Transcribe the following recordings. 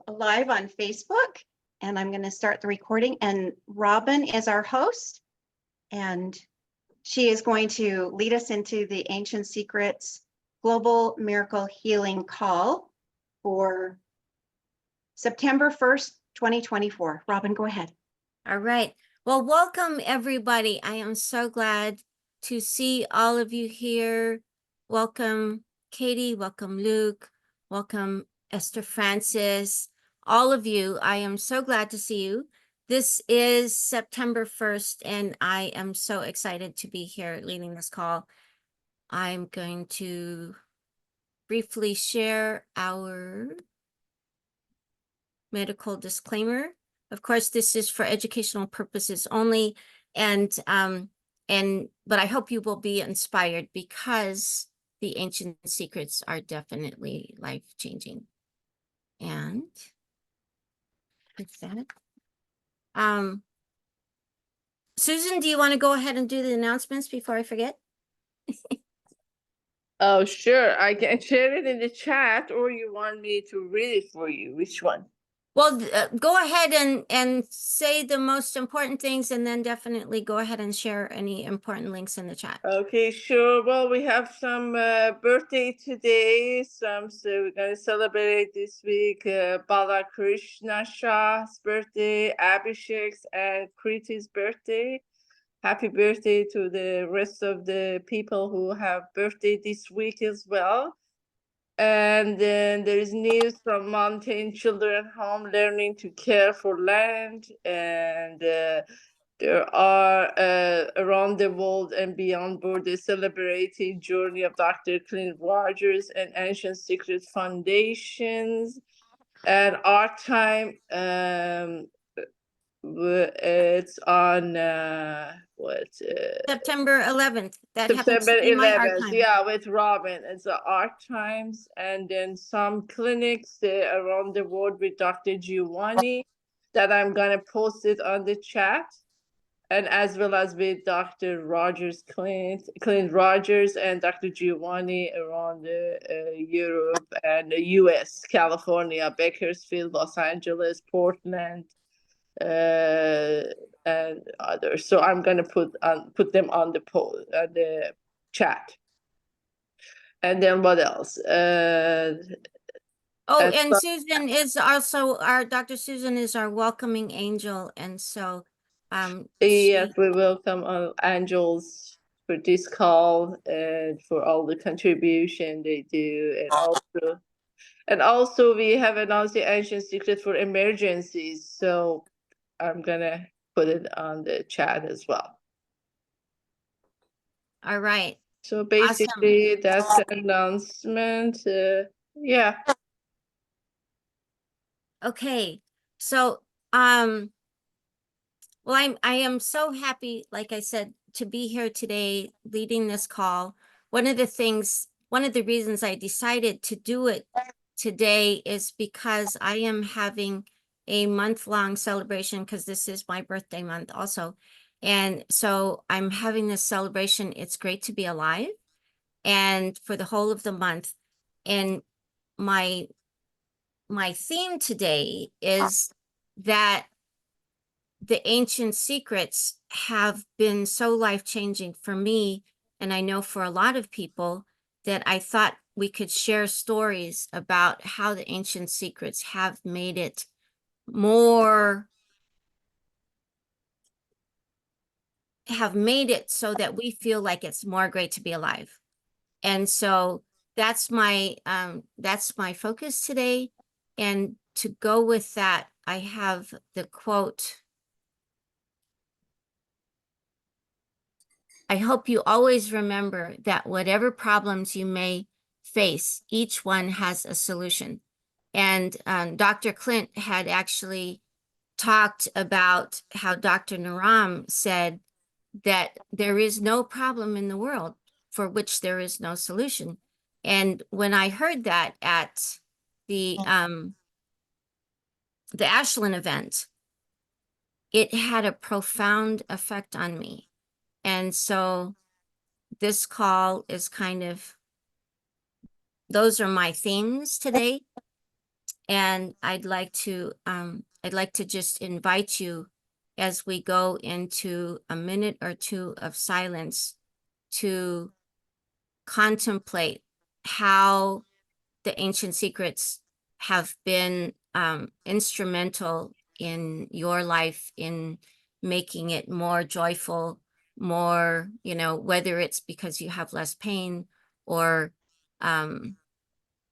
live on Facebook, and I'm going to start the recording. And Robin is our host, and she is going to lead us into the Ancient Secrets Global Miracle Healing Call for September 1st, 2024. Robin, go ahead. All right. Well, welcome everybody. I am so glad to see all of you here. Welcome, Katie. Welcome, Luke. Welcome, Esther Francis. All of you, I am so glad to see you. This is September 1st, and I am so excited to be here leading this call. I'm going to briefly share our medical disclaimer. Of course, this is for educational purposes only, but I hope you will be inspired because the ancient secrets are definitely life-changing. And with that, Susan, do you want to go ahead and do the announcements before I forget? Oh, sure. I can share it in the chat, or you want me to read it for you? Which one? Well, go ahead and say the most important things, and then definitely go ahead and share any important links in the chat. Okay, sure. Well, we have some birthday today. So we're going to celebrate this week Balakrishna Shah's birthday, Abhishek's and Kriti's birthday. Happy birthday to the rest of the people who have birthday this week as well. And then there is news from Mountain Children Home Learning to Care for Land. And there are around the world and beyond borders celebrating journey of Dr. Clint Rogers and Ancient Secret Foundations. And our time, it's on September 11th. That happens September to be my art 11th, time. yeah, with Robin. It's the art times, and then some clinics around the world with Dr. Giovanni that I'm gonna post it on the chat, and as well as with Dr. Rogers, Clint Rogers, and Dr. Giovanni around Europe and the US, California, Bakersfield, Los Angeles, Portland, and others. So I'm gonna put them on the chat. And then what else? And Susan is also Dr. Susan is our welcoming angel, and so yes, we welcome all angels for this call and for all the contribution they do, and also we have announced the ancient secret for emergencies. So I'm gonna put it on the chat as well. All right. So basically, awesome. That's the announcement. Yeah. Okay. So, well, I am so happy, like I said, to be here today leading this call. One of the reasons I decided to do it today is because I am having a month-long celebration, because this is my birthday month also. And so I'm having this celebration. It's great to be alive, and for the whole of the month. And my theme today is that the ancient secrets have been so life-changing for me, and I know for a lot of people, that I thought we could share stories about how the ancient secrets have made it so that we feel like it's more great to be alive. And so that's my focus today. And to go with that, I have the quote. I hope you always remember that whatever problems you may face, each one has a solution. And Dr. Clint had actually talked about how Dr. Naram said that there is no problem in the world for which there is no solution. And when I heard that at the Ashland event, it had a profound effect on me. And so this call is those are my themes today. And I'd like to just invite you as we go into a minute or two of silence to contemplate how the ancient secrets have been instrumental in your life in making it more joyful, more, whether it's because you have less pain or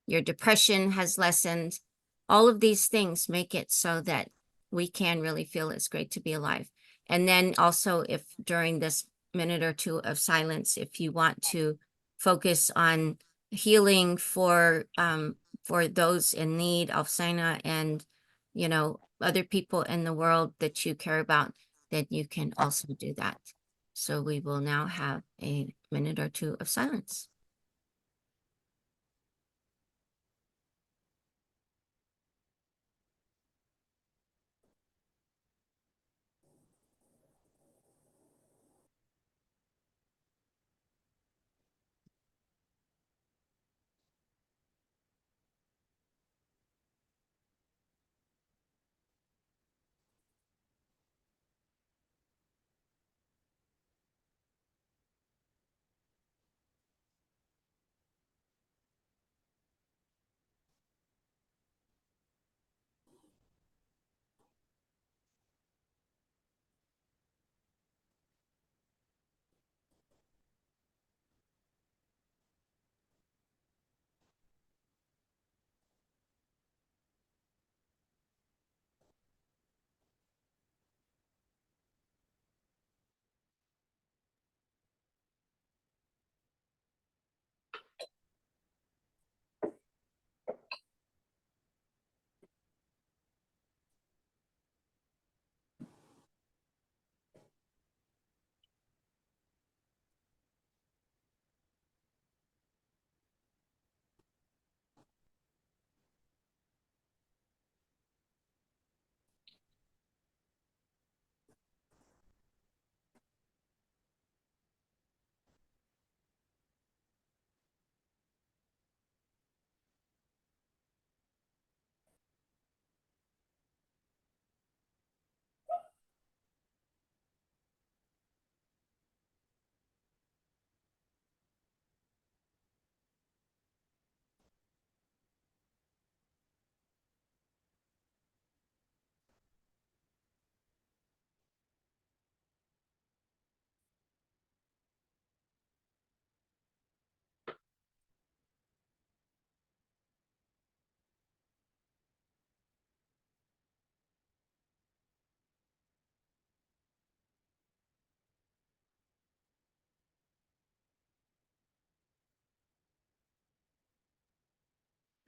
your depression has lessened. All of these things make it so that we can really feel it's great to be alive. And then also, if during this minute or two of silence, if you want to focus on healing for those in need, Alfsina, and other people in the world that you care about, then you can also do that. So we will now have a minute or two of silence.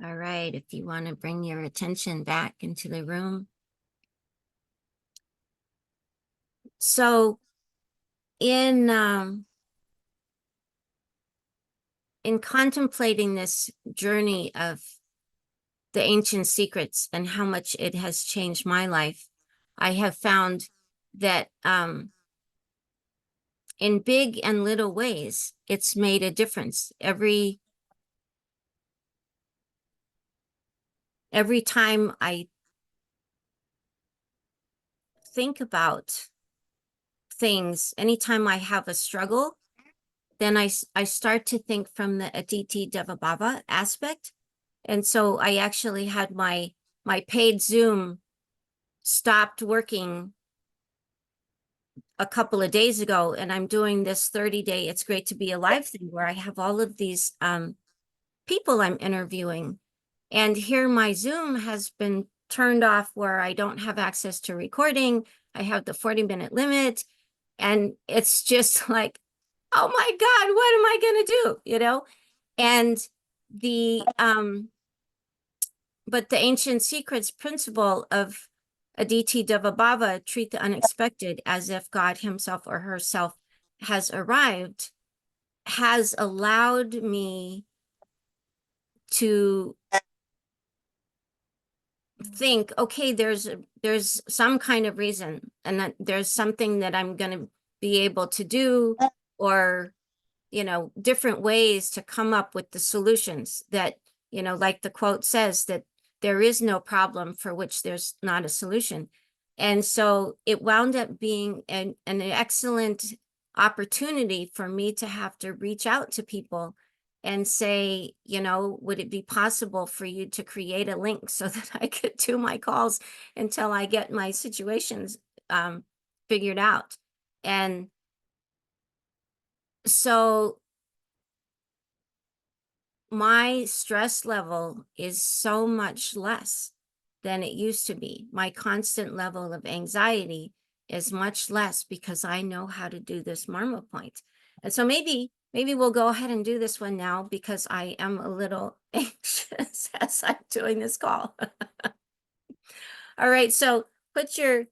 All right, if you want to bring your attention back into the room. So in contemplating this journey of the ancient secrets and how much it has changed my life, I have found that in big and little ways, it's made a difference. Every time I think about things, anytime I have a struggle, then I start to think from the Aditi Devabhava aspect. And so I actually had my paid Zoom stopped working a couple of days ago, and I'm doing this 30-day It's Great to Be Alive thing where I have all of these people I'm interviewing. And here my Zoom has been turned off where I don't have access to recording. I have the 40-minute limit. And it's just like, oh my God, what am I going to do? And but the ancient secrets principle of Aditi Devabhava, treat the unexpected as if God himself or herself has arrived, has allowed me to think, okay, there's some kind of reason, and that there's something that I'm going to be able to do, or different ways to come up with the solutions that like the quote says, that there is no problem for which there's not a solution. And so it wound up being an excellent opportunity for me to have to reach out to people and say, you know, would it be possible for you to create a link so that I could do my calls until I get my situations figured out? And so my stress level is so much less than it used to be. My constant level of anxiety is much less because I know how to do this Marma point. And so maybe we'll go ahead and do this one now because I am a little anxious as I'm doing this call. All right, so put your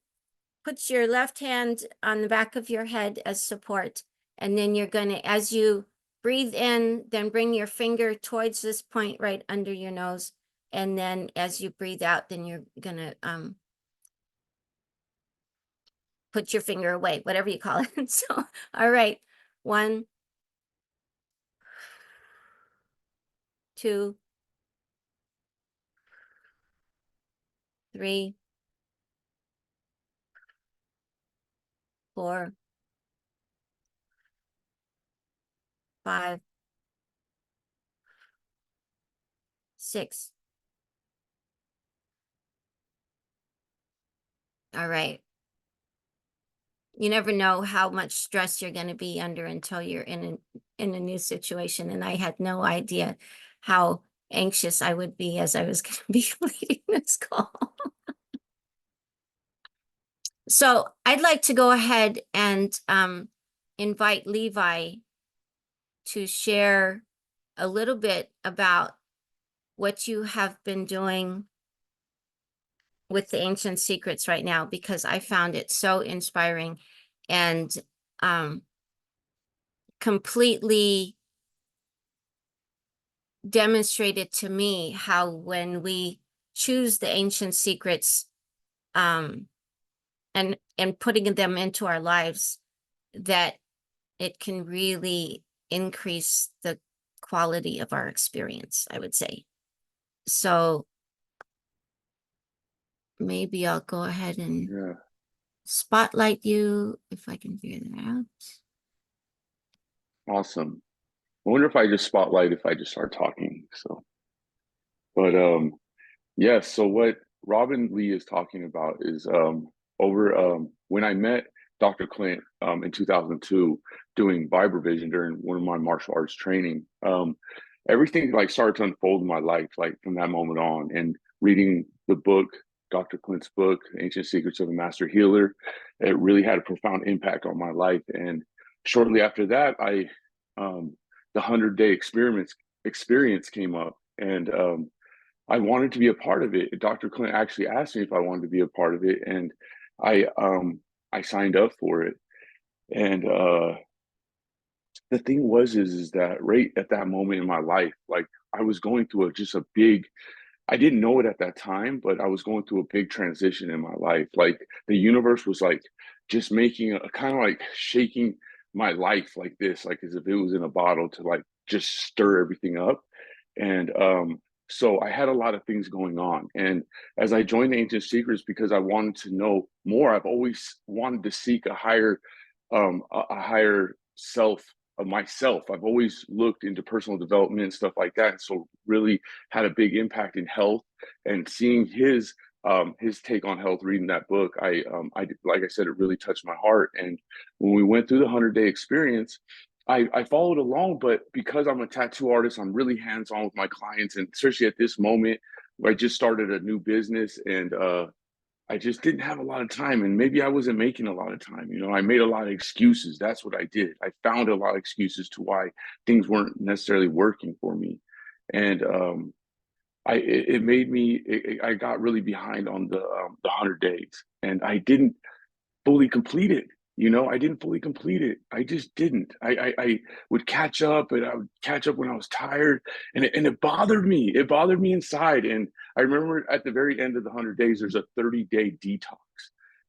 left hand on the back of your head as support, and then you're gonna, as you breathe in, then bring your finger towards this point right under your nose, and then as you breathe out, then you're gonna put your finger away, whatever you call it. So, all right, 1, 2, 3, 4, 5, 6. All right. You never know how much stress you're going to be under until you're in a new situation. And I had no idea how anxious I would be as I was going to be leading this call. So I'd like to go ahead and invite Levi to share a little bit about what you have been doing with the Ancient Secrets right now, because I found it so inspiring and completely demonstrated to me how when we choose the Ancient Secrets and putting them into our lives, that it can really increase the quality of our experience, I would say. So maybe I'll go ahead and spotlight you if I can figure that out. Awesome. I wonder if I just spotlight if I just start talking. So, but yes. So what Robin Lee is talking about is over when I met Dr. Clint in 2002 doing Viber Vision during one of my martial arts training. Everything like started to unfold in my life like from that moment on, and reading the book, Dr. Clint's book, Ancient Secrets of a Master Healer, it really had a profound impact on my life. And shortly after that, the 100-day experience came up, and I wanted to be a part of it. Dr. Clint actually asked me if I wanted to be a part of it, and I signed up for it. And the thing is that right at that moment in my life, like I was going through just a big, I didn't know it at that time, but I was going through a big transition in my life. Like the universe was like just making a kind of like shaking my life like this, like as if it was in a bottle to like just stir everything up. And so I had a lot of things going on. And as I joined the Ancient Secrets, because I wanted to know more, I've always wanted to seek a higher self of myself. I've always looked into personal development and stuff like that. So really had a big impact in health, and seeing his take on health, reading that book, I like I said, it really touched my heart. And when we went through the 100-day experience, I followed along, but because I'm a tattoo artist, I'm really hands-on with my clients, and especially at this moment where I just started a new business, and I just didn't have a lot of time, and maybe I wasn't making a lot of time. You know, I made a lot of excuses. That's what I did. I found a lot of excuses to why things weren't necessarily working for me. And it made me, I got really behind on the 100 days, and I didn't fully complete it. You know, I didn't fully complete it. I just didn't. I would catch up, and I would catch up when I was tired, and it bothered me. It bothered me inside. And I remember at the very end of the 100 days, there's a 30-day detox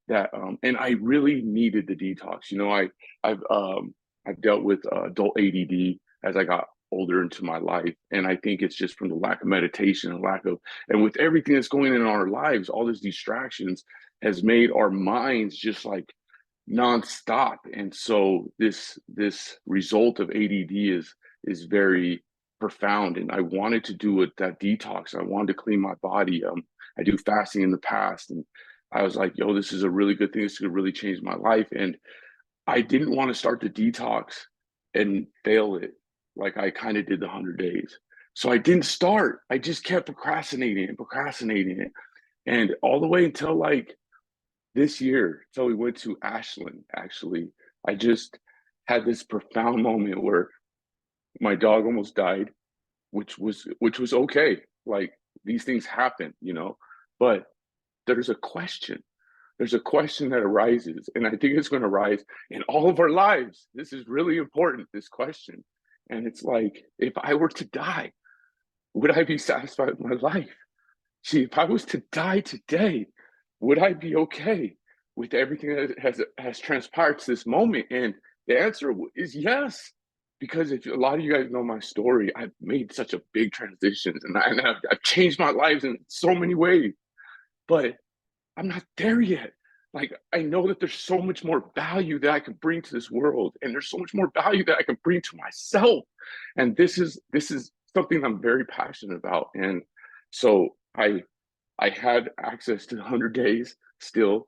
that, and I really needed the detox. You know, I've dealt with adult ADD as I got older into my life. And I think it's just from the lack of meditation and and with everything that's going in our lives, all these distractions has made our minds just like nonstop. And so this result of ADD is very profound. And I wanted to do that detox. I wanted to clean my body. I do fasting in the past, and I was like, yo, this is a really good thing. This could really change my life. And I didn't want to start the detox and fail it like I kind of did the 100 days. So I didn't start. I just kept procrastinating it. And all the way until like this year, so we went to Ashland, actually, I just had this profound moment where my dog almost died, which was okay. Like, these things happen, you know, but there's a question that arises, and I think it's going to rise in all of our lives. This is really important, this question. And it's like, if I were to die, would I be satisfied with my life? See, if I was to die today, would I be okay with everything that has transpired to this moment? And the answer is yes. Because if a lot of you guys know my story, I've made such a big transition, and I've changed my life in so many ways. But I'm not there yet. Like, I know that there's so much more value that I can bring to this world, and there's so much more value that I can bring to myself. And this is something I'm very passionate about. And so I had access to 100 days still,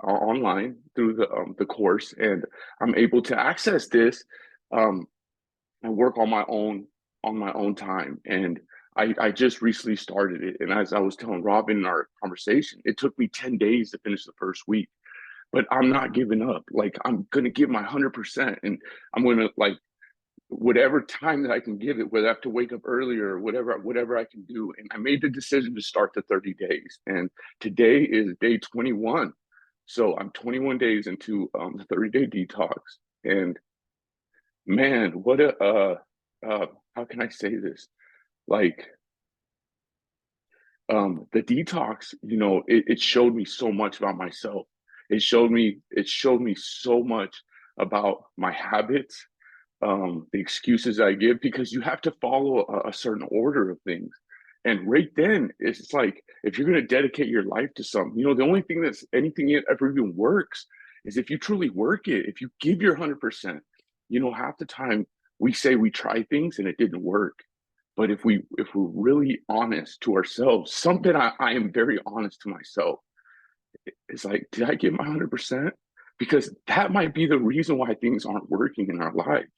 online through the course, and I'm able to access this and work on my own time. And I just recently started it. And as I was telling Robin in our conversation, it took me 10 days to finish the first week, but I'm not giving up. Like, I'm going to give my 100%, and I'm going to, like, whatever time that I can give it, whether I have to wake up earlier or whatever I can do. And I made the decision to start the 30 days. And today is day 21. So I'm 21 days into the 30-day detox. And man, what how can I say this? Like, the detox, you know, it showed me so much about myself. It showed me so much about my habits, the excuses I give, because you have to follow a certain order of things. And right then, it's like, if you're going to dedicate your life to something, you know, the only thing that's anything ever even works is if you truly work it, if you give your 100%. You know, half the time we say we try things and it didn't work. But if we're really honest to ourselves, something I am very honest to myself, it's like, did I give my 100%? Because that might be the reason why things aren't working in our lives,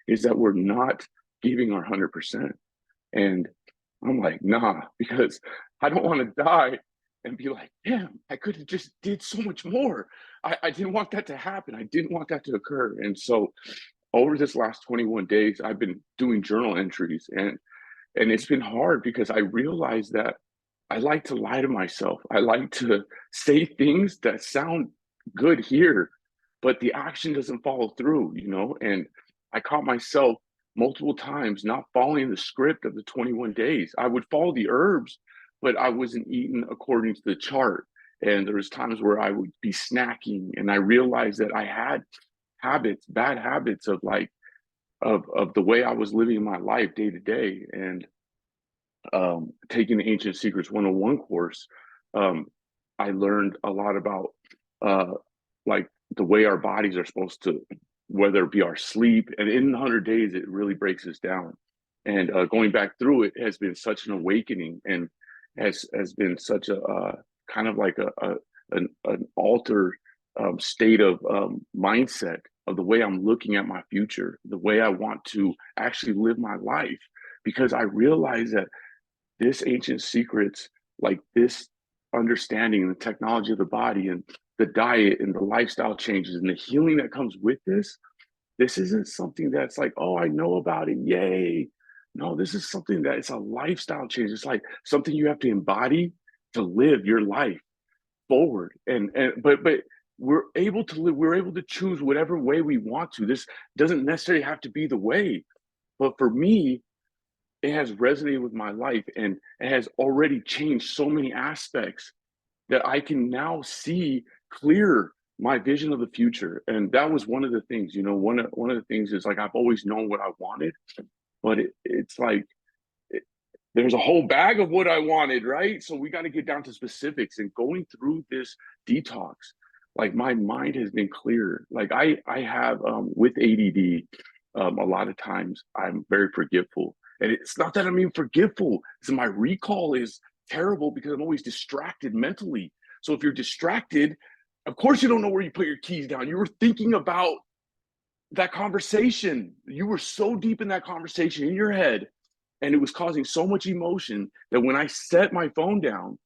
is that we're not giving our 100%. And I'm like, nah, because I don't want to die and be like, damn, I could have just did so much more. I didn't want that to happen. I didn't want that to occur. And so over this last 21 days, I've been doing journal entries, and it's been hard because I realized that I like to lie to myself. I like to say things that sound good here, but the action doesn't follow through, you know? And I caught myself multiple times not following the script of the 21 days. I would follow the herbs, but I wasn't eating according to the chart. And there was times where I would be snacking, and I realized that I had bad habits of like, of the way I was living my life day to day. And taking the Ancient Secrets 101 course, I learned a lot about like the way our bodies are supposed to, whether it be our sleep. And in 100 days, it really breaks us down. And going back through it has been such an awakening, and has been such a kind of like an altered state of mindset of the way I'm looking at my future, the way I want to actually live my life. Because I realize that this Ancient Secrets, like this understanding and the technology of the body and the diet and the lifestyle changes and the healing that comes with this isn't something that's like, oh, I know about it, yay. No, this is something that it's a lifestyle change. It's like something you have to embody to live your life forward. But we're able to choose whatever way we want to. This doesn't necessarily have to be the way. But for me, it has resonated with my life, and it has already changed so many aspects that I can now see clearer my vision of the future. And that was one of the things, you know, one of the things is like, I've always known what I wanted, but it's like, there's a whole bag of what I wanted, right? So we got to get down to specifics. And going through this detox, like my mind has been clear. Like I have with ADD, a lot of times I'm very forgetful, and it's not that I'm even forgetful. So my recall is terrible because I'm always distracted mentally. So if you're distracted, of course you don't know where you put your keys down. You were thinking about that conversation. You were so deep in that conversation in your head, and it was causing so much emotion that when I set my phone down,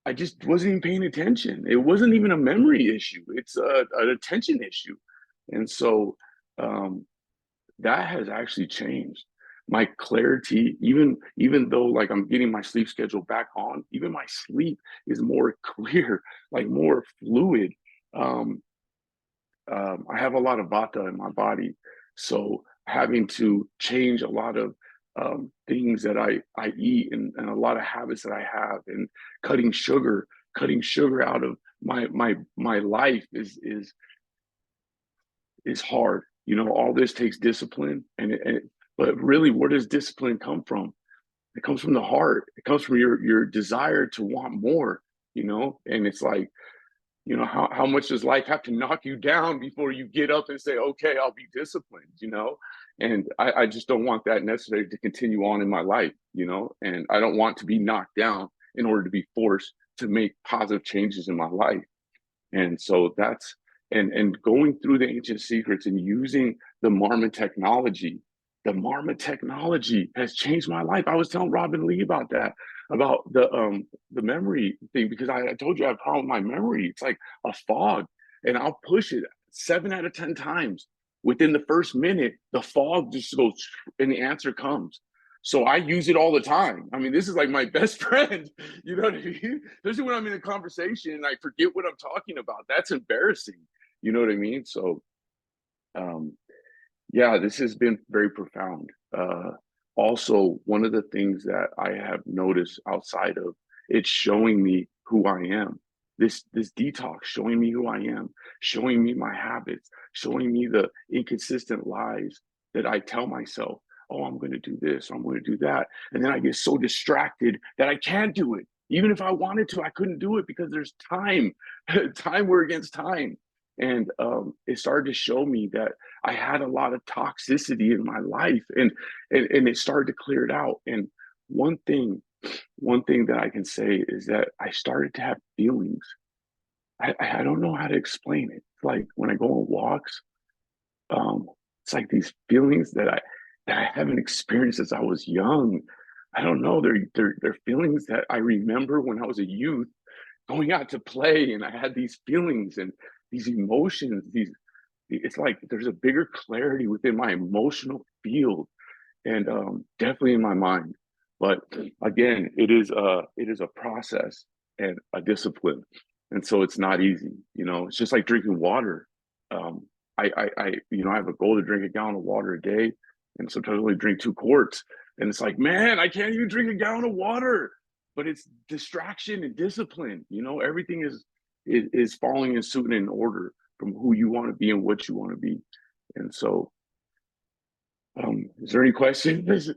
I just wasn't even paying attention. It wasn't even a memory issue. It's an attention issue. And so that has actually changed. My clarity, even though like I'm getting my sleep schedule back on, even my sleep is more clear, like more fluid. I have a lot of vata in my body, so having to change a lot of things that I eat, and a lot of habits that I have, and cutting sugar out of my life is hard. You know, all this takes discipline, but really, where does discipline come from? It comes from the heart. It comes from your desire to want more. You know, and it's like, you know, how much does life have to knock you down before you get up and say, okay, I'll be disciplined, you know? And I just don't want that necessarily to continue on in my life, you know? And I don't want to be knocked down in order to be forced to make positive changes in my life. And so that's, and going through the ancient secrets and using the Marmot technology has changed my life. I was telling Robin Lee about that, about the memory thing, because I told you I have a problem with my memory. It's like a fog, and I'll push it 7 out of 10 times. Within the first minute, the fog just goes and the answer comes. So I use it all the time. I mean, this is like my best friend, you know what I mean? Especially when I'm in a conversation and I forget what I'm talking about. That's embarrassing, you know what I mean? So yeah, this has been very profound. Also, one of the things that I have noticed outside of it showing me who I am, this detox showing me who I am, showing me my habits, showing me the inconsistent lies that I tell myself. Oh, I'm going to do this, I'm going to do that. And then I get so distracted that I can't do it. Even if I wanted to, I couldn't do it because there's time. Time, we're against time. And it started to show me that I had a lot of toxicity in my life, and it started to clear it out. And one thing that I can say is that I started to have feelings. I don't know how to explain it. Like when I go on walks, it's like these feelings that I haven't experienced since I was young. I don't know. They're feelings that I remember when I was a youth, going out to play, and I had these feelings and these emotions. It's like there's a bigger clarity within my emotional field, and definitely in my mind. But again, it is a process and a discipline, and so it's not easy. You know, it's just like drinking water. I have a goal to drink a gallon of water a day, and sometimes I only drink 2 quarts, and it's like, man, I can't even drink a gallon of water. But it's distraction and discipline. You know, everything is falling in suit and in order from who you want to be and what you want to be. And so, is there any questions?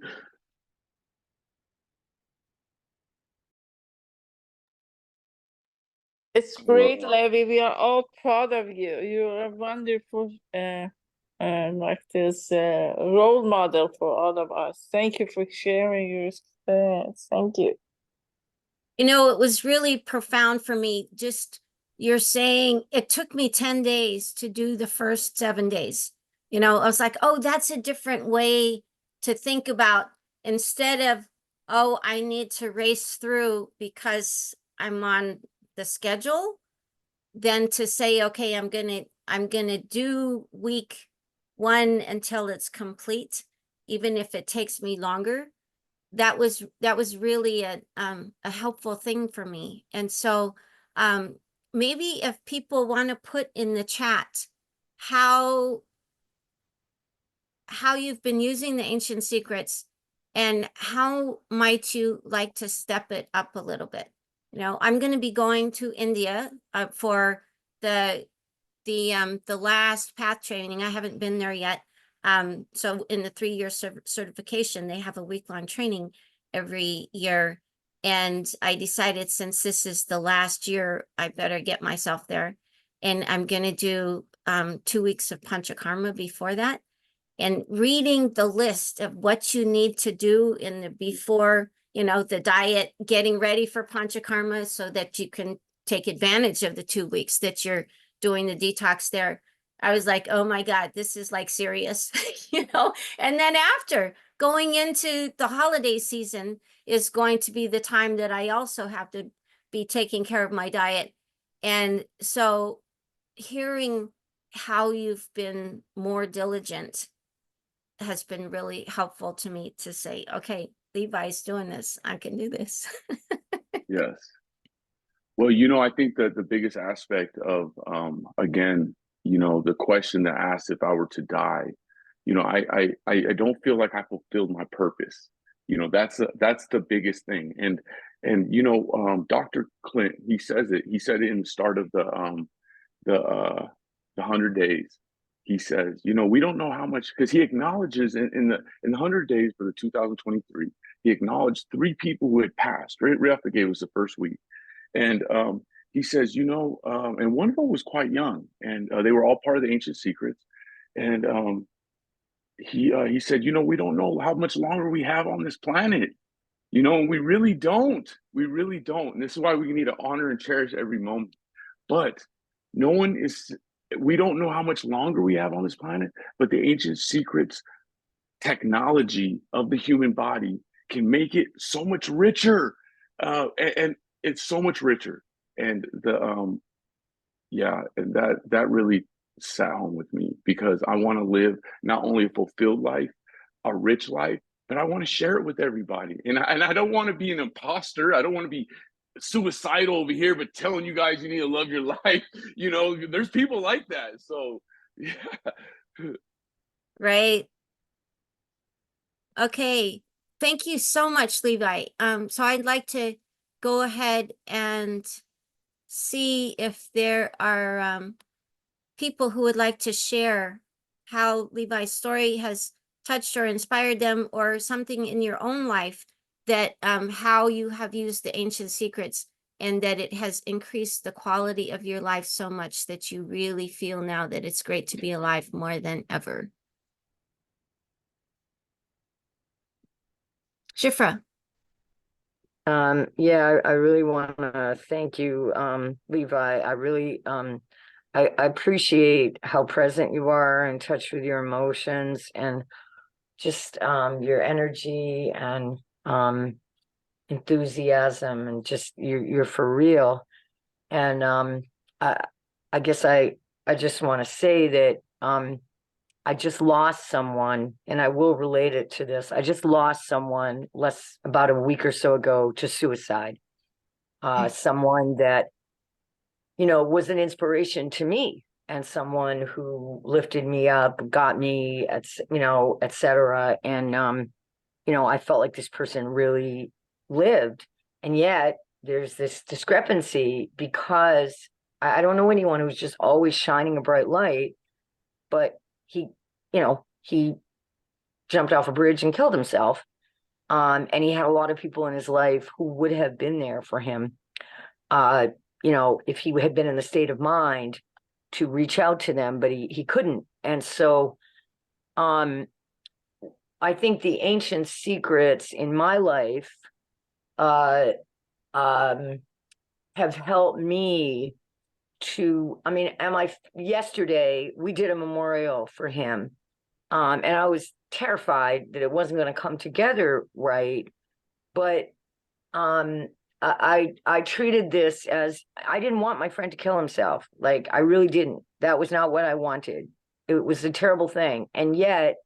It's great, Levi. We are all proud of you. You're a wonderful, like this role model for all of us. Thank you for sharing your experience. Thank you. You know, it was really profound for me. Just you're saying it took me 10 days to do the first 7 days. You know, I was like, oh, that's a different way to think about, instead of, oh, I need to race through because I'm on the schedule, then to say, okay, I'm gonna do week 1 until it's complete, even if it takes me longer. That was really a helpful thing for me. And so maybe if people want to put in the chat how you've been using the ancient secrets, and how might you like to step it up a little bit. You know, I'm going to be going to India for the the last path training, I haven't been there yet. So in the 3-year certification, they have a week-long training every year. And I decided, since this is the last year, I better get myself there. And I'm going to do 2 weeks of Panchakarma before that. And reading the list of what you need to do in the before, the diet, getting ready for Panchakarma so that you can take advantage of the 2 weeks that you're doing the detox there. I was like, oh my God, this is like serious, and then after going into the holiday season is going to be the time that I also have to be taking care of my diet. And so hearing how you've been more diligent has been really helpful to me to say, okay, Levi's doing this. I can do this. Yes. Well, I think that the biggest aspect of, again, the question that asked if I were to die, I don't feel like I fulfilled my purpose. That's the biggest thing. And Dr. Clint, he says it. He said it in the start of the 100 days. He says, we don't know how much, because he acknowledges in the 100 days for the 2023, he acknowledged 3 people who had passed. Right after the gate was the first week. And he says, and one of them was quite young, and they were all part of the Ancient Secrets. And he said, we don't know how much longer we have on this planet. And we really don't. We really don't. And this is why we need to honor and cherish every moment. But we don't know how much longer we have on this planet, but the Ancient Secrets technology of the human body can make it so much richer. And it's so much richer. And and that really sat home with me, because I want to live not only a fulfilled life, a rich life, but I want to share it with everybody. And I don't want to be an imposter. I don't want to be suicidal over here, but telling you guys you need to love your life. There's people like that. So yeah. Right. Okay. Thank you so much, Levi. So I'd like to go ahead and see if there are people who would like to share how Levi's story has touched or inspired them, or something in your own life that how you have used the Ancient Secrets and that it has increased the quality of your life so much that you really feel now that it's great to be alive more than ever. Shifra. Yeah, I really want to thank you, Levi. I really, I appreciate how present you are, in touch with your emotions, and just your energy and enthusiasm, and just you're for real. And I guess I just want to say that I just lost someone, and I will relate it to this. I just lost someone about a week or so ago to suicide. Someone that, was an inspiration to me, and someone who lifted me up, got me, et cetera. And, I felt like this person really lived. And yet there's this discrepancy, because I don't know anyone who's just always shining a bright light, but he jumped off a bridge and killed himself. And he had a lot of people in his life who would have been there for him, if he had been in the state of mind to reach out to them, but he couldn't. And so I think the Ancient Secrets in my life have helped me to, yesterday we did a memorial for him. And I was terrified that it wasn't going to come together right. But I treated this as, I didn't want my friend to kill himself. Like, I really didn't. That was not what I wanted. It was a terrible thing. And yet,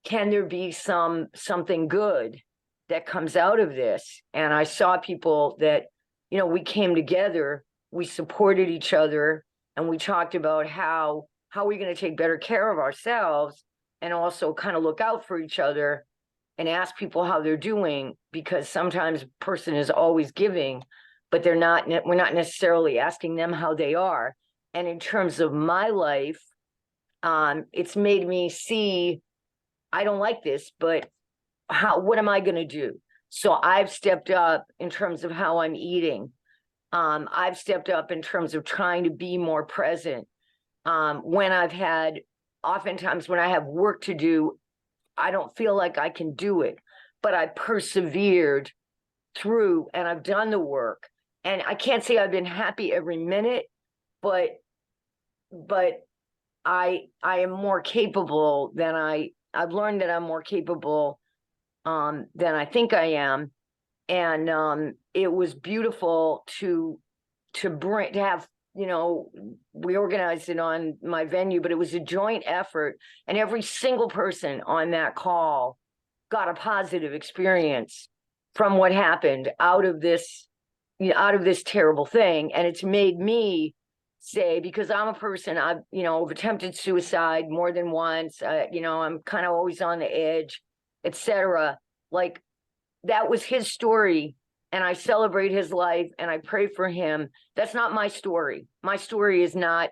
can there be something good that comes out of this? And I saw people that, we came together, we supported each other, and we talked about how we're going to take better care of ourselves, and also kind of look out for each other and ask people how they're doing, because sometimes a person is always giving, but we're not necessarily asking them how they are. And in terms of my life, it's made me see, I don't like this, but what am I going to do? So I've stepped up in terms of how I'm eating. I've stepped up in terms of trying to be more present. Oftentimes when I have work to do, I don't feel like I can do it, but I persevered through and I've done the work. And I can't say I've been happy every minute, but I am more capable than I've learned that I'm more capable than I think I am. And it was beautiful to have, we organized it on my venue, but it was a joint effort, and every single person on that call got a positive experience from what happened out of this terrible thing. And it's made me say, because I'm a person, I've attempted suicide more than once, I'm kind of always on the edge, etc. Like, that was his story, and I celebrate his life and I pray for him. That's not my story. My story is not,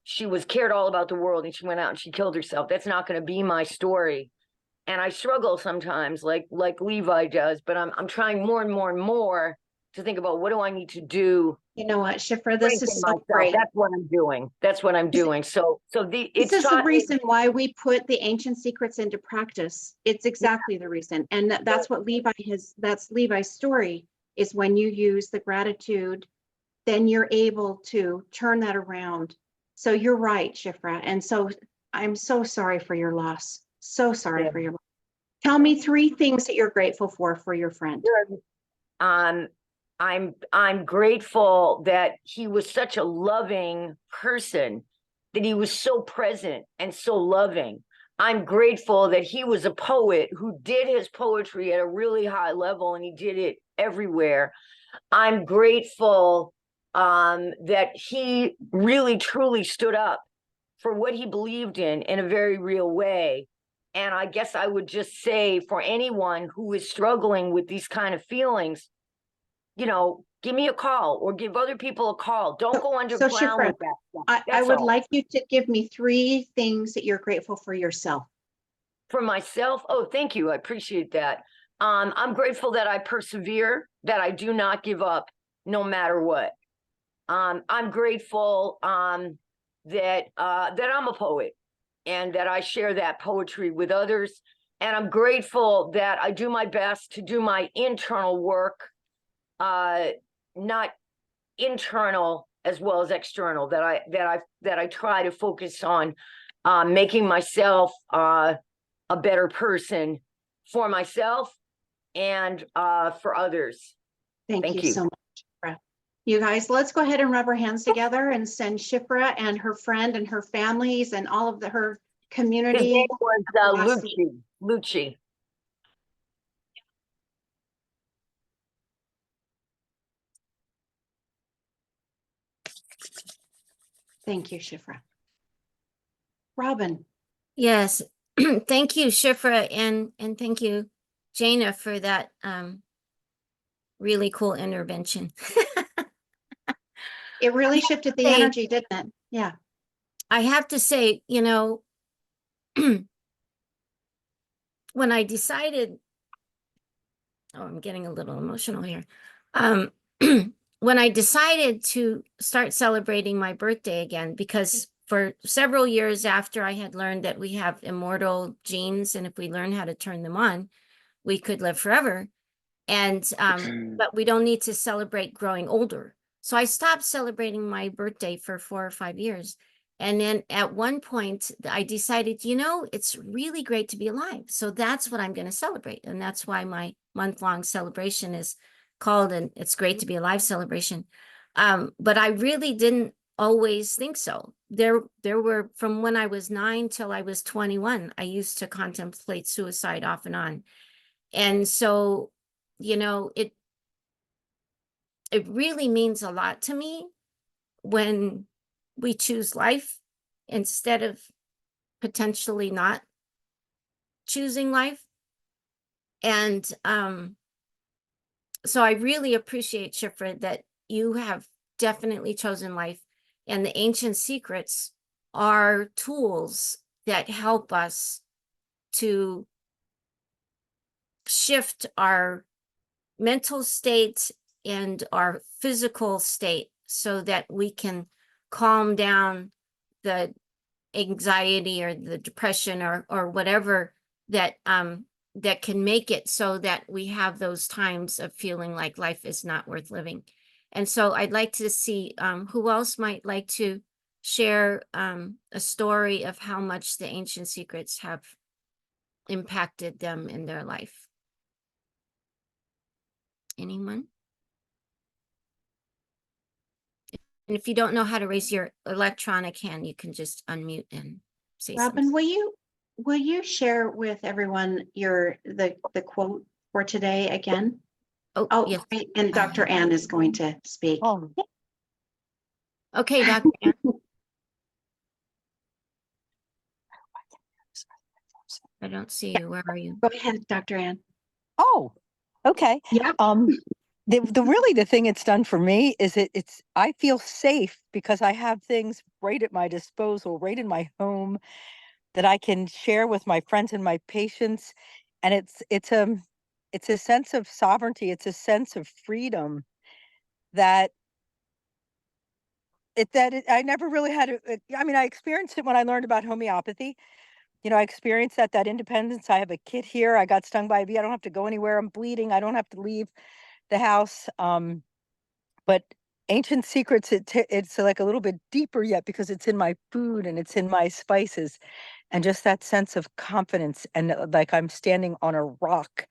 she was cared all about the world and she went out and she killed herself. That's not going to be my story. And I struggle sometimes, like Levi does, but I'm trying more and more and more to think about, what do I need to do? You know what, Shifra, this is so great. That's what I'm doing. That's what I'm doing. So this is the reason why we put the ancient secrets into practice. It's exactly the reason. And that's what that's Levi's story, is when you use the gratitude, then you're able to turn that around. So you're right, Shifra. And so I'm so sorry for your loss. So sorry for your loss. Tell me 3 things that you're grateful for your friend. I'm grateful that he was such a loving person, that he was so present and so loving. I'm grateful that he was a poet who did his poetry at a really high level, and he did it everywhere. I'm grateful that he really truly stood up for what he believed in a very real way. And I guess I would just say, for anyone who is struggling with these kind of feelings, give me a call or give other people a call. Don't go underground Shifra, with that stuff. I would like you to give me 3 things that you're grateful for yourself. For myself? Oh, thank you. I appreciate that. I'm grateful that I persevere, that I do not give up no matter what. I'm grateful that I'm a poet and that I share that poetry with others. And I'm grateful that I do my best to do my internal work, not internal as well as external, that I try to focus on making myself a better person for myself and for others. Thank you so much, Shifra. You guys, let's go ahead and rub our hands together and send Shifra and her friend and her families and all of her community. His name was Lucci. Thank you, Shifra. Robin. Yes. Thank you, Shifra, and thank you, Jana, for that really cool intervention. It really shifted the energy, didn't it? Yeah. I have to say, when I decided, I'm getting a little emotional here. When I decided to start celebrating my birthday again, because for several years after I had learned that we have immortal genes, and if we learn how to turn them on, we could live forever. And but we don't need to celebrate growing older. So I stopped celebrating my birthday for 4 or 5 years. And then at one point I decided, it's really great to be alive. So that's what I'm going to celebrate. And that's why my month-long celebration is called "And It's Great to Be Alive" celebration. But I really didn't always think so. There were, from when I was 9 till I was 21, I used to contemplate suicide off and on. And so, it really means a lot to me when we choose life instead of potentially not choosing life. And so I really appreciate, Shifra, that you have definitely chosen life And the ancient secrets are tools that help us to shift our mental state and our physical state so that we can calm down the anxiety or the depression or whatever that that can make it so that we have those times of feeling like life is not worth living. And so I'd like to see who else might like to share a story of how much the ancient secrets have impacted them in their life. Anyone? And if you don't know how to raise your electronic hand, you can just unmute and say Robin, something. will you share with everyone the quote for today again? Oh, yes. great. And Dr. Ann is going to speak. Oh, Okay, Dr. Ann. I don't see you. Where are you? Go ahead, Dr. Ann. Oh, okay. Yeah. The thing it's done for me is I feel safe because I have things right at my disposal, right in my home that I can share with my friends and my patients. And it's a sense of sovereignty. It's a sense of freedom that I never really had. I mean, I experienced it when I learned about homeopathy. You know, I experienced that independence. I have a kit here. I got stung by a bee. I don't have to go anywhere. I'm bleeding. I don't have to leave the house. But ancient secrets, it's like a little bit deeper yet because it's in my food and it's in my spices, and just that sense of confidence and like I'm standing on a rock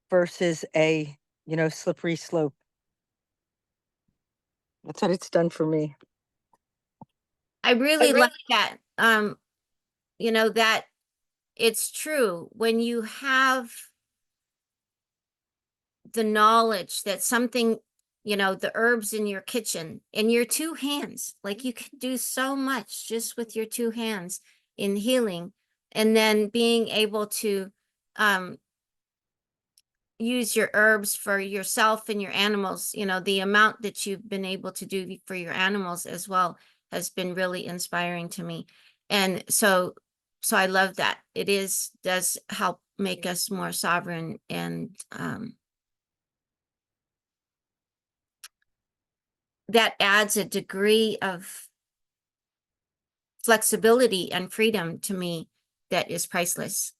versus a slippery slope. That's what it's done for me. I really like that. That it's true when you have the knowledge that something, the herbs in your kitchen in your two hands, like you can do so much just with your two hands in healing, and then being able to use your herbs for yourself and your animals. The amount that you've been able to do for your animals as well has been really inspiring to me. And so I love that. It does help make us more sovereign, and that adds a degree of flexibility and freedom to me that is priceless.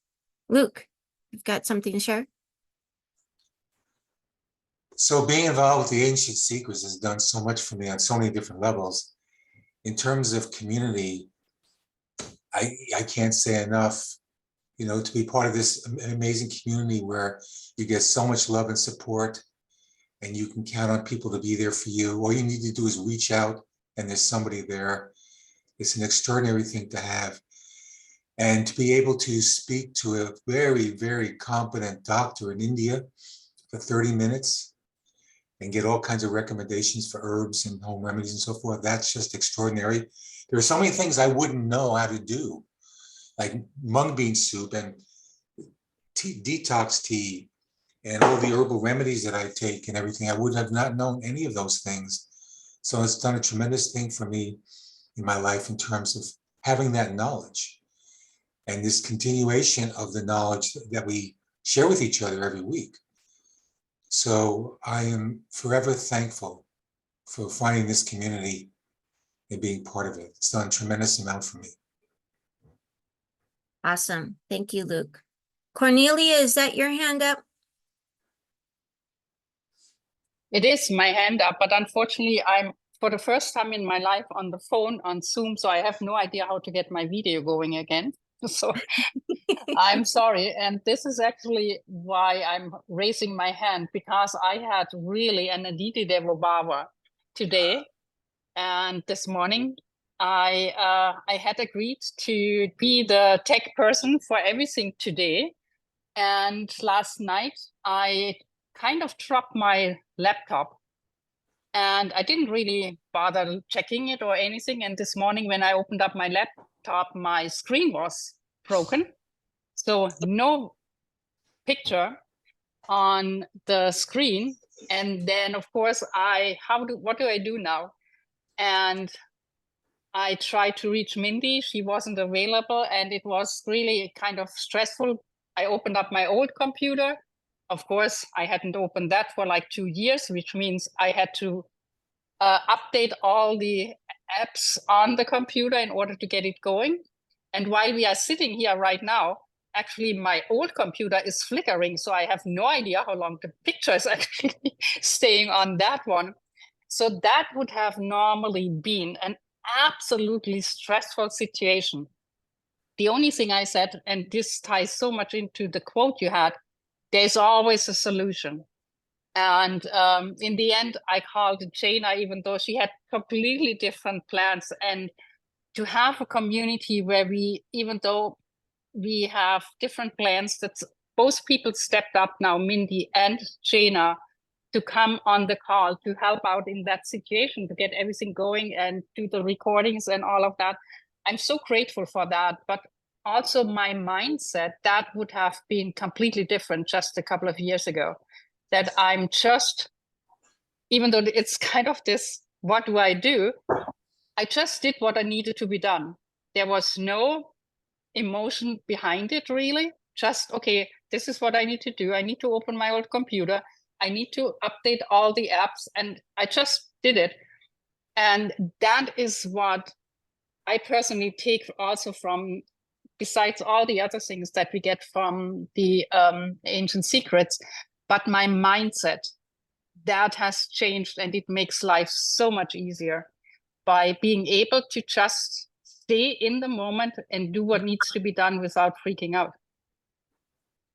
Luke, you've got something to share? So being involved with the Ancient Secrets has done so much for me on so many different levels. In terms of community, I can't say enough, to be part of this amazing community where you get so much love and support, and you can count on people to be there for you. All you need to do is reach out and there's somebody there. It's an extraordinary thing to have. And to be able to speak to a very, very competent doctor in India for 30 minutes and get all kinds of recommendations for herbs and home remedies and so forth, that's just extraordinary. There are so many things I wouldn't know how to do, like mung bean soup and detox tea and all the herbal remedies that I take and everything. I would have not known any of those things. So it's done a tremendous thing for me in my life in terms of having that knowledge and this continuation of the knowledge that we share with each other every week. So I am forever thankful for finding this community and being part of it. It's done a tremendous amount for me. Awesome. Thank you, Luke. Cornelia, is that your hand up? It is my hand up, but unfortunately, I'm for the first time in my life on the phone on Zoom, so I have no idea how to get my video going again. So I'm sorry. And this is actually why I'm raising my hand, because I had really an Aditi Devobhava today. And this morning, I had agreed to be the tech person for everything today. And last night, I kind of dropped my laptop and I didn't really bother checking it or anything. And this morning when I opened up my laptop, my screen was broken. So no picture on the screen. And then of course what do I do now? And I tried to reach Mindy. She wasn't available, and it was really kind of stressful. I opened up my old computer. Of course, I hadn't opened that for like 2 years, which means I had to update all the apps on the computer in order to get it going. And while we are sitting here right now, actually my old computer is flickering, so I have no idea how long the picture is actually staying on that one. So that would have normally been an absolutely stressful situation. The only thing I said, and this ties so much into the quote you had, there's always a solution. And in the end, I called Jana, even though she had completely different plans. And to have a community where we, even though we have different plans, that both people stepped up now, Mindy and Jana, to come on the call to help out in that situation, to get everything going and do the recordings and all of that. I'm so grateful for that. But also my mindset, that would have been completely different just a couple of years ago. That I'm just, even though it's kind of this, what do? I just did what I needed to be done. There was no emotion behind it, really. Just, okay, this is what I need to do. I need to open my old computer. I need to update all the apps, and I just did it. And that is what I personally take also from, besides all the other things that we get from the Ancient Secrets, but my mindset, that has changed, and it makes life so much easier by being able to just stay in the moment and do what needs to be done without freaking out.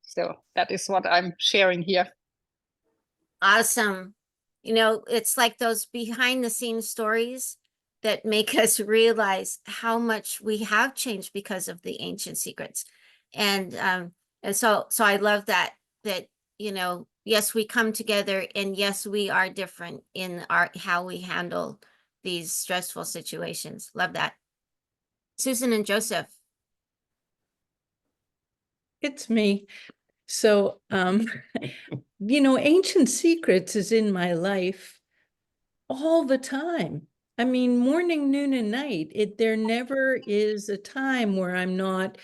So that is what I'm sharing here. Awesome. You know, it's like those behind the scenes stories that make us realize how much we have changed because of the Ancient Secrets. And so I love that, you know, yes, we come together, and yes, we are different in how we handle these stressful situations. Love that. Susan and Joseph. It's me. So, you know, Ancient Secrets is in my life all the time. I mean, morning, noon, and night. There never is a time where I'm not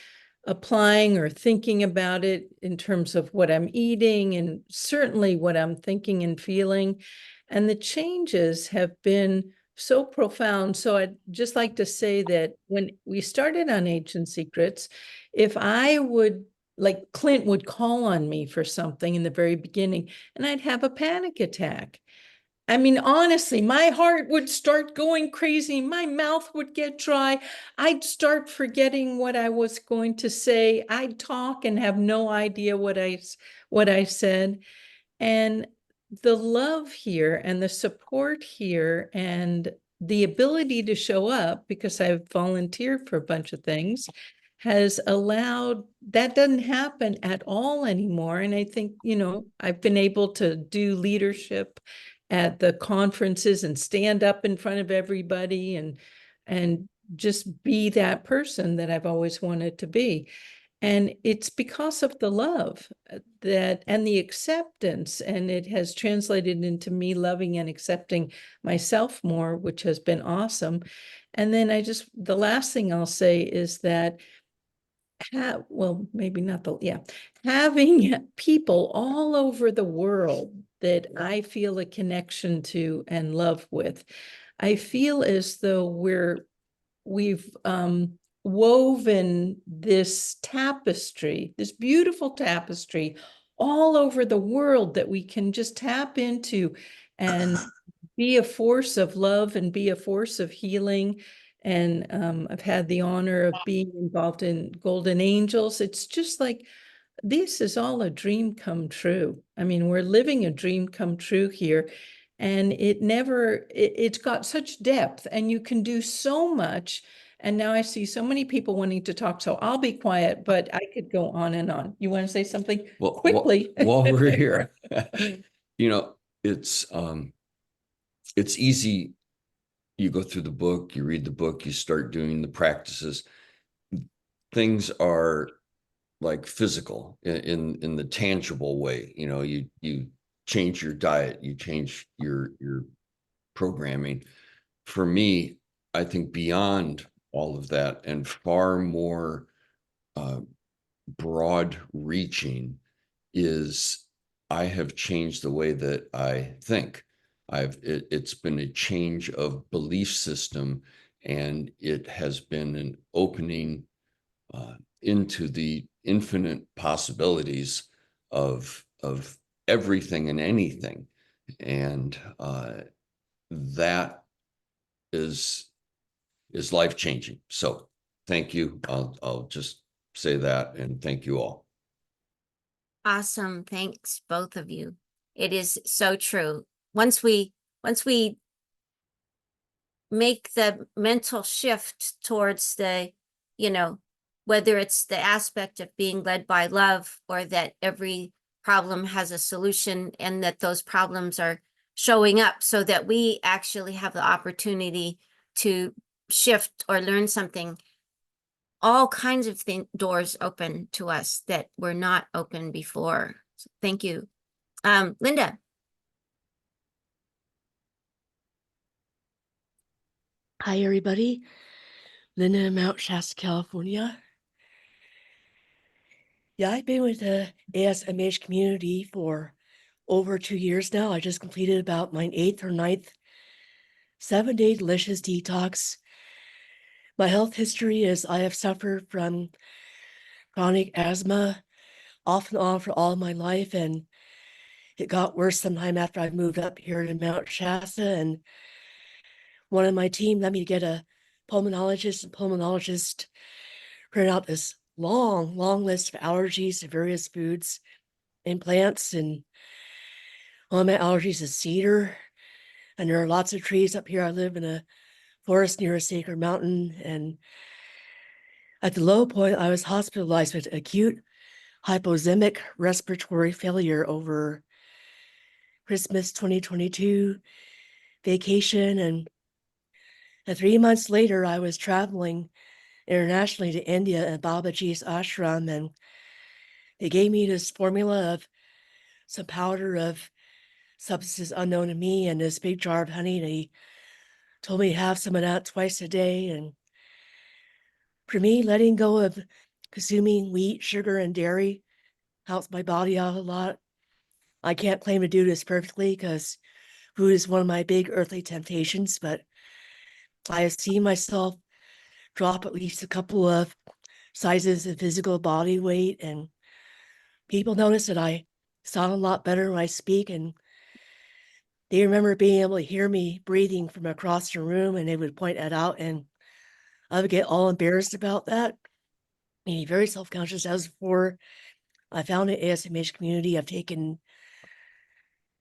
applying or thinking about it in terms of what I'm eating, and certainly what I'm thinking and feeling. And the changes have been so profound. So I'd just like to say that when we started on Ancient Secrets, if I would, like Clint would call on me for something in the very beginning, and I'd have a panic attack. I mean, honestly, my heart would start going crazy. My mouth would get dry. I'd start forgetting what I was going to say. I'd talk and have no idea what I said. And the love here and the support here and the ability to show up, because I've volunteered for a bunch of things, has allowed, that doesn't happen at all anymore. And I think, you know, I've been able to do leadership at the conferences and stand up in front of everybody and just be that person that I've always wanted to be. And it's because of the love that, and the acceptance, and it has translated into me loving and accepting myself more, which has been awesome. And then the last thing I'll say is that well, maybe not having people all over the world that I feel a connection to and love with. I feel as though we've woven this tapestry, this beautiful tapestry all over the world that we can just tap into and be a force of love and be a force of healing. And I've had the honor of being involved in Golden Angels. It's just like, this is all a dream come true. I mean, we're living a dream come true here. And it's got such depth, and you can do so much. And now I see so many people wanting to talk, so I'll be quiet, but I could go on and on. You want to say something quickly? While we're here, you know, it's easy. You go through the book, you read the book, you start doing the practices. Things are like physical in the tangible way. You know, you change your diet, you change your programming. For me, I think beyond all of that and far more broad reaching is I have changed the way that I think. It's been a change of belief system, and it has been an opening into the infinite possibilities of everything and anything. And that is life-changing. So thank you. I'll just say that, and thank you all. Awesome. Thanks, both of you. It is so true. Once we make the mental shift towards the, you know, whether it's the aspect of being led by love, or that every problem has a solution and that those problems are showing up so that we actually have the opportunity to shift or learn something, all kinds of doors open to us that were not open before. So thank you. Linda. Hi, everybody. Linda in Mount Shasta, California. Yeah, I've been with the ASMH community for over 2 years now. I just completed about my 8th or 9th 7-day delicious detox. My health history is I have suffered from chronic asthma off and on for all my life, and it got worse sometime after I moved up here to Mount Shasta, and one of my team let me get a pulmonologist, and pulmonologist printed out this long list of allergies to various foods and plants, and one of my allergies is cedar, and there are lots of trees up here. I live in a forest near a sacred mountain, and at the low point, I was hospitalized with acute hypoxemic respiratory failure over Christmas 2022 vacation, and 3 months later, I was traveling internationally to India and Babaji's ashram, and they gave me this formula of some powder of substances unknown to me and this big jar of honey, and he told me to have some of that twice a day. And for me, letting go of consuming wheat, sugar, and dairy helps my body out a lot. I can't claim to do this perfectly because food is one of my big earthly temptations, but I have seen myself drop at least a couple of sizes of physical body weight, and people notice that I sound a lot better when I speak, and they remember being able to hear me breathing from across the room, and they would point that out, and I would get all embarrassed about that. Be very self-conscious. As before I found an ASMH community, I've taken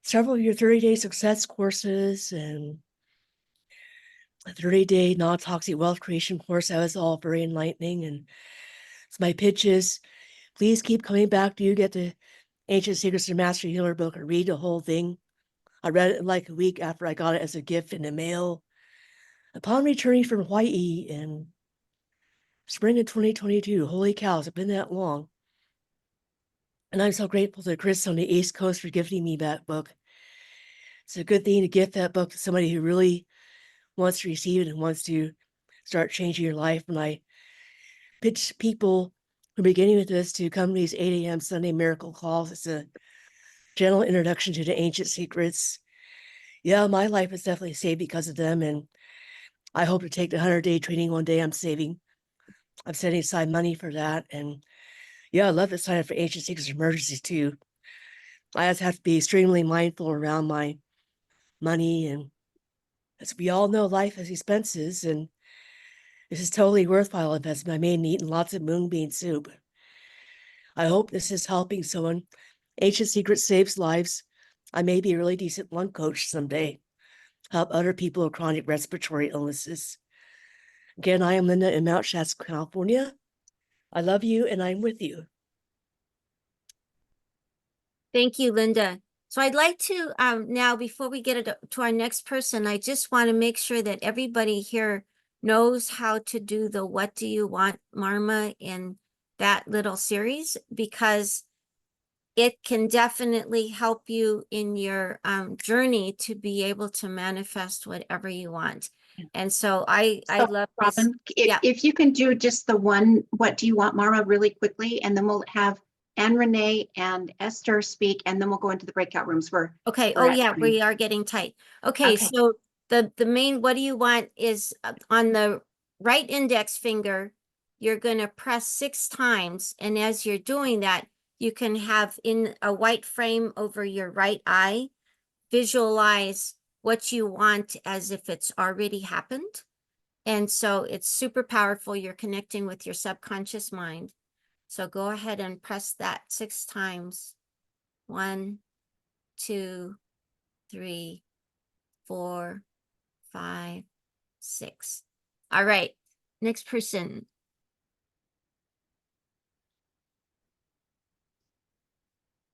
several of your 30-day success courses and a 30-day non-toxic wealth creation course. That was all very enlightening. And so my pitch is, please keep coming back. Do you get the Ancient Secrets of Master Healer book and read the whole thing? I read it in like a week after I got it as a gift in the mail. Upon returning from Hawaii in spring of 2022, holy cows, it's been that long. And I'm so grateful to Chris on the East Coast for gifting me that book. It's a good thing to gift that book to somebody who really wants to receive it and wants to start changing your life. When I pitch people who are beginning with this to come to these 8 a.m. Sunday miracle calls, it's a gentle introduction to the ancient secrets. Yeah, my life is definitely saved because of them, and I hope to take the 100-day training one day. I'm setting aside money for that, and yeah, I'd love to sign up for Ancient Secrets Emergencies too. I just have to be extremely mindful around my money, and as we all know, life has expenses, and this is totally worthwhile investment. I made eating lots of mung bean soup. I hope this is helping someone. Ancient Secrets saves lives. I may be a really decent lung coach someday. Help other people with chronic respiratory illnesses. Again, I am Linda in Mount Shasta, California. I love you, and I'm with you. Thank you, Linda. So I'd like to, now, before we get to our next person, I just want to make sure that everybody here knows how to do the What Do You Want, Marma, in that little series, because it can definitely help you in your journey to be able to manifest whatever you want. And so I So, love this. Robin, Yeah. if you can do just the one, what do you want, Mara, really quickly, and then we'll have Anne Renee and Esther speak, and then we'll go into the breakout rooms where. Okay. we're Oh at yeah, time. we are getting tight. Okay. Okay. So the main, what do you want is on the right index finger, you're going to press 6 times. And as you're doing that, you can have in a white frame over your right eye, visualize what you want as if it's already happened. And so it's super powerful. You're connecting with your subconscious mind. So go ahead and press that 6 times. 1, 2, 3, 4, 5, 6. All right. Next person.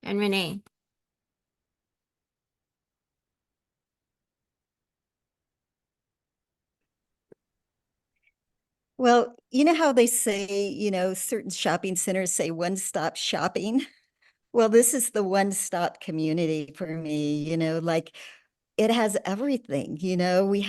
And Renee. Well, you know how they say, certain shopping centers say one-stop shopping? Well, this is the one-stop community for me, like it has everything, we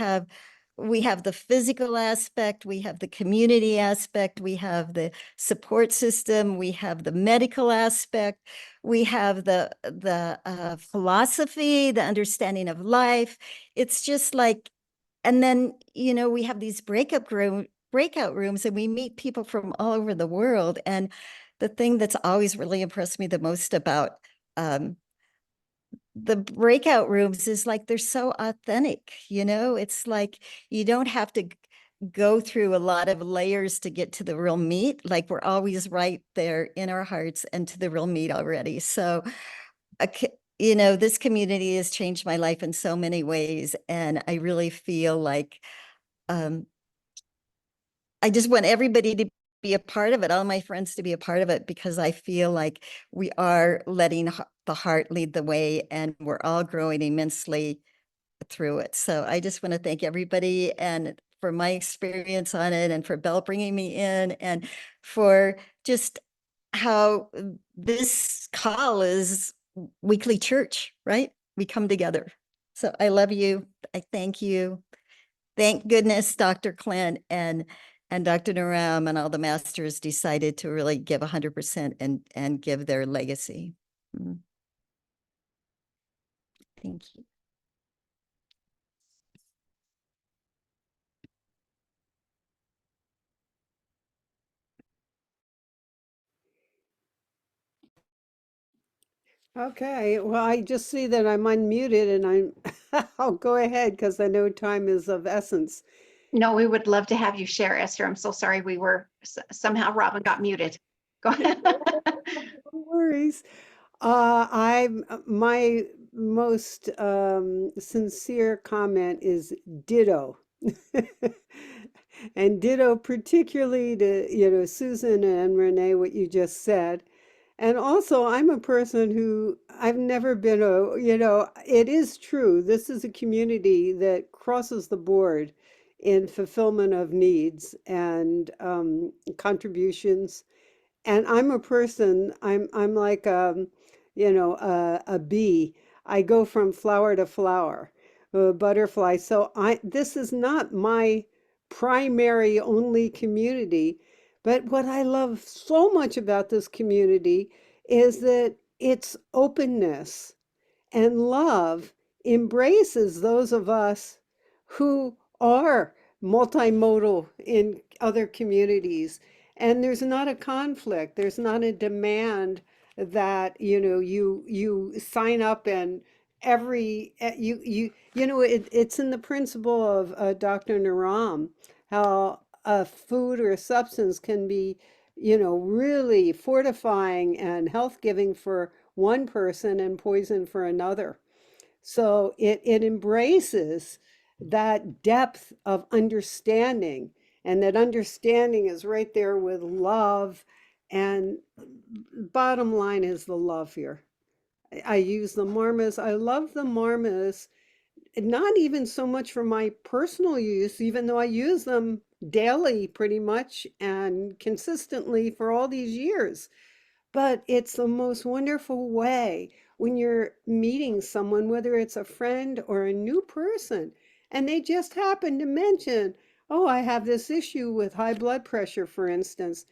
have the physical aspect, we have the community aspect, we have the support system, we have the medical aspect, we have the philosophy, the understanding of life. It's just like, and then, we have these breakout rooms, and we meet people from all over the world. And the thing that's always really impressed me the most about the breakout rooms is like they're so authentic, it's like you don't have to go through a lot of layers to get to the real meat. Like we're always right there in our hearts and to the real meat already. So this community has changed my life in so many ways, and I really feel like I just want everybody to be a part of it, all my friends to be a part of it, because I feel like we are letting the heart lead the way, and we're all growing immensely through it. So I just want to thank everybody, and for my experience on it, and for Belle bringing me in, and for just how this call is weekly church, right? We come together. So I love you. I thank you. Thank goodness Dr. Clint and Dr. Naram and all the masters decided to really give 100% and give their legacy. Thank you. Okay, well, I just see that I'm unmuted and I'll go ahead because I know time is of essence. No, we would love to have you share, Esther. I'm so sorry we were, somehow Robin got muted. Go ahead. No worries. My most sincere comment is ditto. And ditto particularly to, Susan and Renee, what you just said. And also, I'm a person who I've never been it is true. This is a community that crosses the board in fulfillment of needs and contributions. And I'm a person, I'm like, a bee. I go from flower to flower, a butterfly. So this is not my primary only community. But what I love so much about this community is that its openness and love embraces those of us who are multimodal in other communities. And there's not a conflict, there's not a demand that you sign up and it's in the principle of Dr. Naram, how a food or a substance can be really fortifying and health giving for one person and poison for another. So it embraces that depth of understanding, and that understanding is right there with love. And bottom line is the love here. I use the marmas. I love the marmas, not even so much for my personal use, even though I use them daily pretty much and consistently for all these years. But it's the most wonderful way when you're meeting someone, whether it's a friend or a new person, and they just happen to mention, oh, I have this issue with high blood pressure, for instance.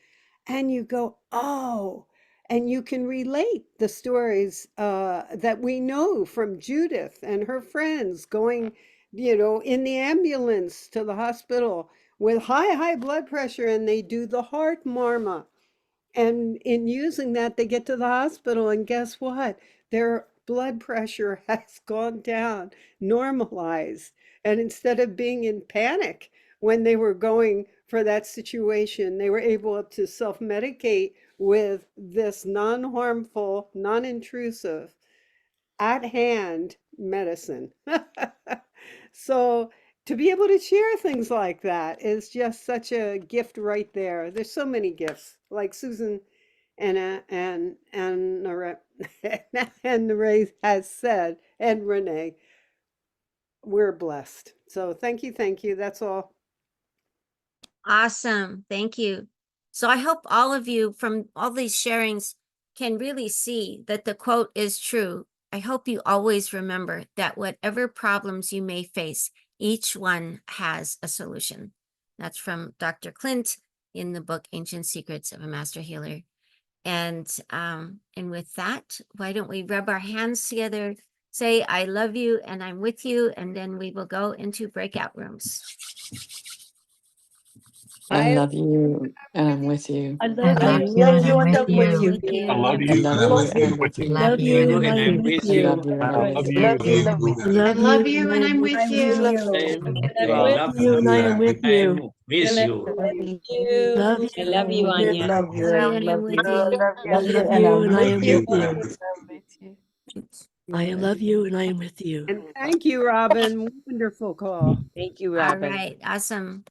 And you go, oh, and you can relate the stories that we know from Judith and her friends going, in the ambulance to the hospital with high blood pressure, and they do the heart murmur. And in using that, they get to the hospital, and guess what? Their blood pressure has gone down, normalized. And instead of being in panic when they were going for that situation, they were able to self-medicate with this non-harmful, non-intrusive, at-hand medicine. So to be able to share things like that is just such a gift right there. There's so many gifts, like Susan and Ray has said, and Renee, we're blessed. So thank you. That's all. Awesome. Thank you. So I hope all of you from all these sharings can really see that the quote is true. I hope you always remember that whatever problems you may face, each one has a solution. That's from Dr. Clint in the book Ancient Secrets of a Master Healer. And with that, why don't we rub our hands together, say, I love you and I'm with you, and then we will go into breakout rooms. I love you and I'm with you. I I love you and I'm with you. I love I you love and I'm you and I'm with you. Love you and I am with I love you. you and I I'm love with you. you. Love I love you you and and I am I'm with with you. you. Love you and I am with you. Miss you. Love you. I love you, Anya. Love you and I'm with you. Love you and I am with you. I Good. love you and I am with you. And thank you, Robin. Wonderful call. All right. Awesome.